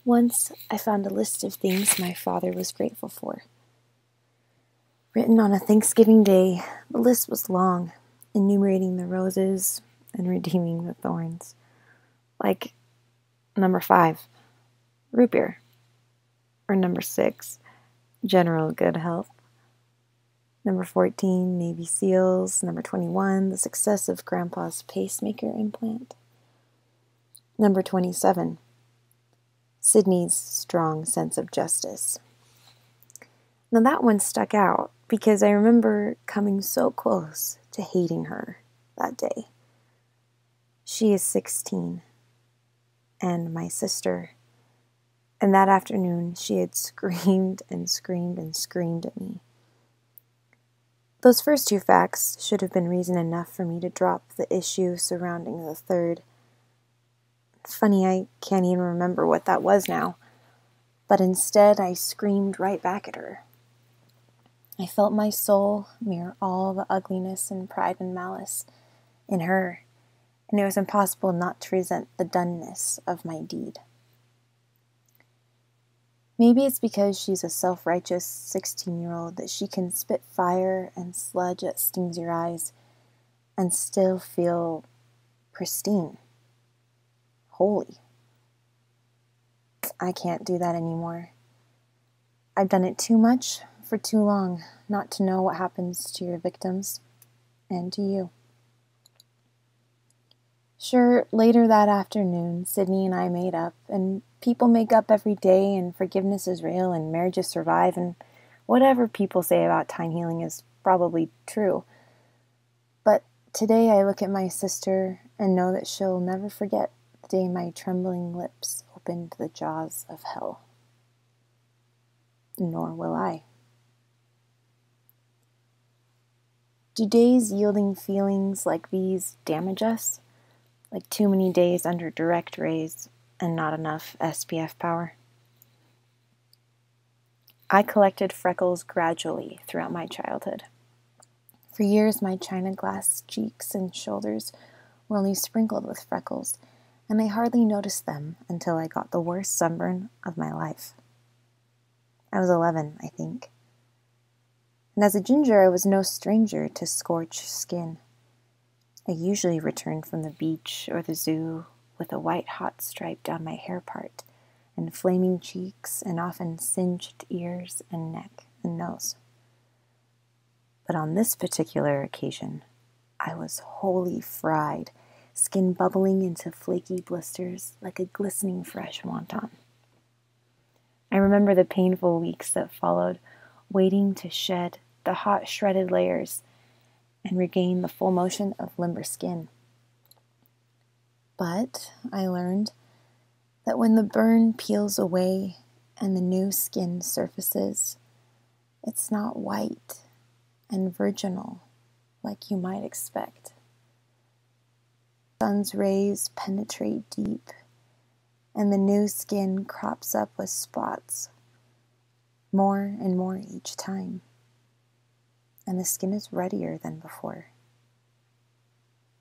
Once I found a list of things my father was grateful for. Written on a Thanksgiving day, the list was long, enumerating the roses and redeeming the thorns. Like number 5, root beer. Or number 6, general good health. Number 14, Navy SEALs. Number 21, the success of Grandpa's pacemaker implant. Number 27, Sydney's strong sense of justice. Now that one stuck out because I remember coming so close to hating her that day. She is 16, and my sister. And that afternoon, she had screamed and screamed and screamed at me. Those first 2 facts should have been reason enough for me to drop the issue surrounding the third. Funny, I can't even remember what that was now. But instead, I screamed right back at her. I felt my soul mirror all the ugliness and pride and malice in her, and it was impossible not to resent the doneness of my deed. Maybe it's because she's a self-righteous 16-year-old that she can spit fire and sludge that stings your eyes and still feel pristine, holy. I can't do that anymore. I've done it too much for too long not to know what happens to your victims and to you. Sure, later that afternoon, Sydney and I made up, and people make up every day, and forgiveness is real, and marriages survive, and whatever people say about time healing is probably true. But today I look at my sister and know that she'll never forget the day my trembling lips opened the jaws of hell. Nor will I. Do days yielding feelings like these damage us? Like too many days under direct rays and not enough SPF power? I collected freckles gradually throughout my childhood. For years, my china glass cheeks and shoulders were only sprinkled with freckles, and I hardly noticed them until I got the worst sunburn of my life. I was 11, I think. And as a ginger, I was no stranger to scorched skin. I usually returned from the beach or the zoo with a white hot stripe down my hair part, and flaming cheeks, and often singed ears and neck and nose. But on this particular occasion, I was wholly fried, skin bubbling into flaky blisters like a glistening fresh wonton. I remember the painful weeks that followed, waiting to shed the hot shredded layers and regain the full motion of limber skin. But I learned that when the burn peels away and the new skin surfaces, it's not white and virginal like you might expect. The sun's rays penetrate deep, and the new skin crops up with spots, more and more each time. And the skin is ruddier than before.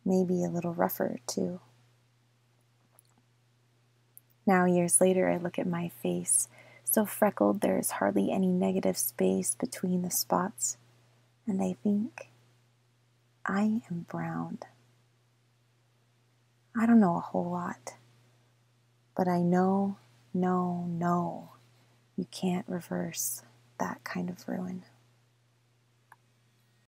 Maybe a little rougher, too. Now, years later, I look at my face, so freckled there is hardly any negative space between the spots, and I think, I am browned. I don't know a whole lot, but I know, you can't reverse that kind of ruin.